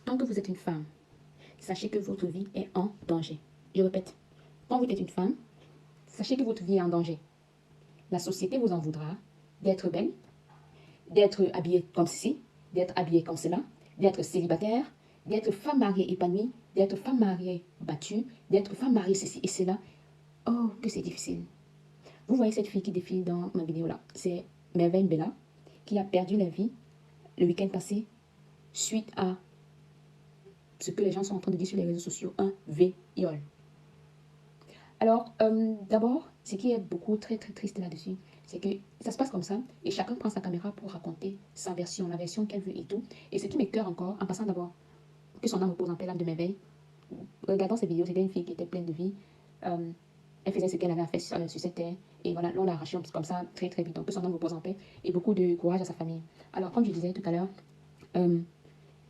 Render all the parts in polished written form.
Tant que vous êtes une femme, sachez que votre vie est en danger. Je répète, quand vous êtes une femme, sachez que votre vie est en danger. La société vous en voudra d'être belle, d'être habillée comme ceci, d'être habillée comme cela, d'être célibataire, d'être femme mariée épanouie, d'être femme mariée battue, d'être femme mariée ceci et cela. Oh, que c'est difficile. Vous voyez cette fille qui défile dans ma vidéo là. C'est Merveille Bella qui a perdu la vie le week-end passé suite à ce que les gens sont en train de dire sur les réseaux sociaux, un viol. Alors, d'abord, ce qui est beaucoup très triste là-dessus, c'est que ça se passe comme ça et chacun prend sa caméra pour raconter sa version, la version qu'elle veut et tout. Et ce qui m'écoeure encore, en passant d'abord, que son âme repose en paix, l'âme de Merveille. Regardant ces vidéos, c'était une fille qui était pleine de vie. Elle faisait ce qu'elle avait à faire sur cette terre. Et voilà, on l'a arrachée comme ça, très vite. Donc, que son âme repose en paix et beaucoup de courage à sa famille. Alors, comme je disais tout à l'heure,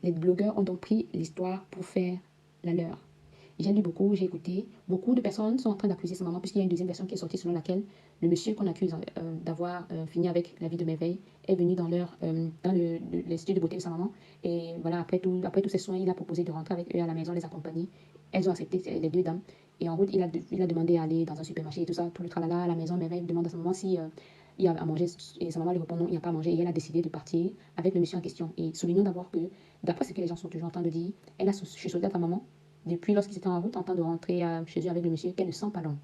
les blogueurs ont donc pris l'histoire pour faire la leur. J'ai lu beaucoup, j'ai écouté. Beaucoup de personnes sont en train d'accuser sa maman, puisqu'il y a une deuxième version qui est sortie selon laquelle le monsieur qu'on accuse d'avoir fini avec la vie de Merveille est venu dans l'institut de beauté de sa maman. Et voilà, après tous ces soins, il a proposé de rentrer avec eux à la maison, les accompagner. Elles ont accepté, les deux dames. Et en route, il a demandé à aller dans un supermarché et tout ça, tout le tralala à la maison. Merveille demande à sa maman si il y a à manger. Et sa maman lui répond non, il n'y a pas à manger. Et elle a décidé de partir avec le monsieur en question. Et soulignons d'abord que, d'après ce que les gens sont toujours en train de dire, elle a chuchoté à sa maman depuis lorsqu'ils étaient en route en train de rentrer chez eux avec le monsieur, qu'elle ne sent pas long.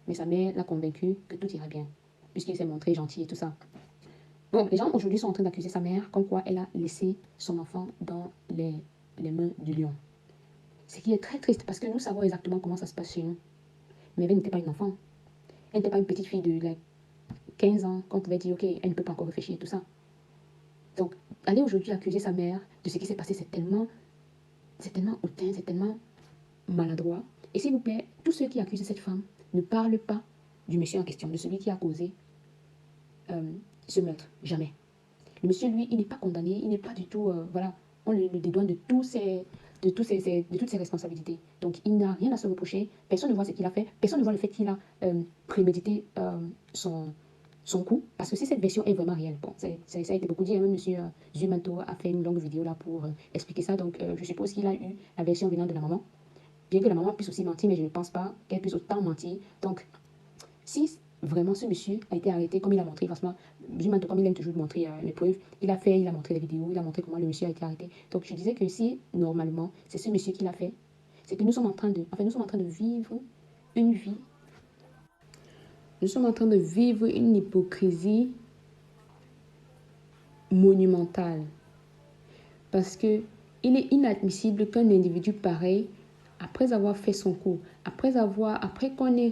Mais sa mère l'a convaincue que tout ira bien, puisqu'il s'est montré gentil et tout ça. Bon, les gens aujourd'hui sont en train d'accuser sa mère comme quoi elle a laissé son enfant dans les mains du lion. Ce qui est très triste parce que nous savons exactement comment ça se passe chez nous. Mais elle n'était pas une enfant. Elle n'était pas une petite fille de 15 ans qu'on pouvait dire, ok, elle ne peut pas encore réfléchir et tout ça. Donc, aller aujourd'hui accuser sa mère de ce qui s'est passé, c'est tellement hautain, c'est tellement maladroit. Et s'il vous plaît, tous ceux qui accusent cette femme ne parlent pas du monsieur en question, de celui qui a causé ce meurtre. Jamais. Le monsieur, lui, il n'est pas condamné, il n'est pas du tout, voilà, on le dédouane de toutes ses responsabilités. Donc, il n'a rien à se reprocher. Personne ne voit ce qu'il a fait. Personne ne voit le fait qu'il a prémédité son coup. Parce que si cette version est vraiment réelle, bon, ça a été beaucoup dit. Même monsieur Zumanto a fait une longue vidéo là pour expliquer ça. Donc, je suppose qu'il a eu la version venant de la maman. Bien que la maman puisse aussi mentir, mais je ne pense pas qu'elle puisse autant mentir. Donc, si vraiment ce monsieur a été arrêté, comme il a montré, franchement, Zumanto, comme il aime toujours montrer les preuves, il a montré les vidéos, il a montré comment le monsieur a été arrêté. Donc, je disais que si, normalement, c'est ce monsieur qui l'a fait, c'est que nous sommes en train de vivre une vie. Nous sommes en train de vivre une hypocrisie monumentale. Parce que il est inadmissible qu'un individu pareil, après avoir fait son coup, après qu'on ait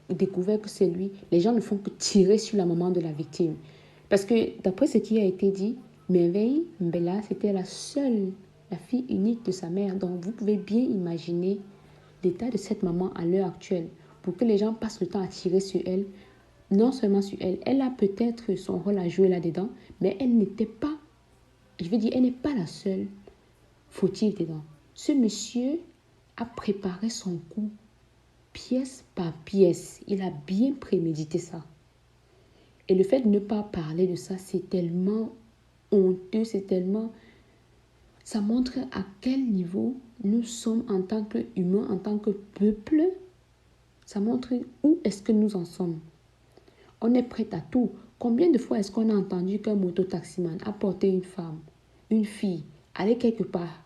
découvert que c'est lui, les gens ne font que tirer sur la maman de la victime. Parce que d'après ce qui a été dit, Merveille Mbella, c'était la fille unique de sa mère. Donc vous pouvez bien imaginer l'état de cette maman à l'heure actuelle. Pour que les gens passent le temps à tirer sur elle, non seulement sur elle, elle a peut-être son rôle à jouer là-dedans, mais elle n'était pas, je veux dire, elle n'est pas la seule fautive dedans. Ce monsieur a préparé son coup pièce par pièce. Il a bien prémédité ça. Et le fait de ne pas parler de ça, c'est tellement honteux, c'est tellement... Ça montre à quel niveau nous sommes en tant qu'humains, en tant que peuple. Ça montre où est-ce que nous en sommes. On est prêt à tout. Combien de fois est-ce qu'on a entendu qu'un mototaximan a porté une femme, une fille, aller quelque part,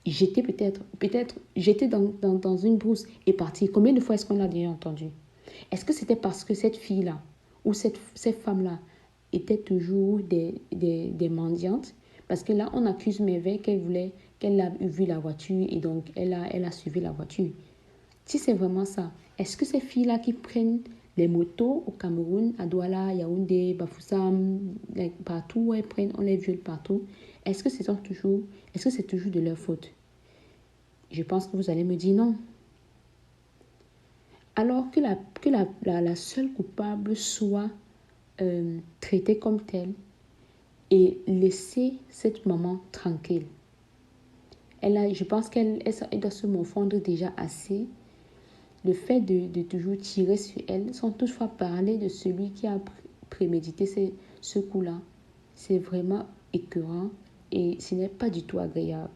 jeter peut-être jeter dans une brousse et partir. Combien de fois est-ce qu'on l'a déjà entendu? Est-ce que c'était parce que cette fille-là ou ces femmes-là étaient toujours des mendiantes? Parce que là, on accuse Merveille qu'elle a vu la voiture et donc elle a suivi la voiture. Si c'est vraiment ça, est-ce que ces filles-là qui prennent les motos au Cameroun, à Douala, Yaoundé, Bafoussam, partout où elles prennent, on les viole partout, est-ce que c'est toujours de leur faute? Je pense que vous allez me dire non. Alors que la seule coupable soit traitée comme telle et laisser cette maman tranquille. Je pense qu'elle doit se morfondre déjà assez. Le fait de toujours tirer sur elle, sans toutefois parler de celui qui a prémédité ce coup-là, c'est vraiment écœurant Et ce n'est pas du tout agréable.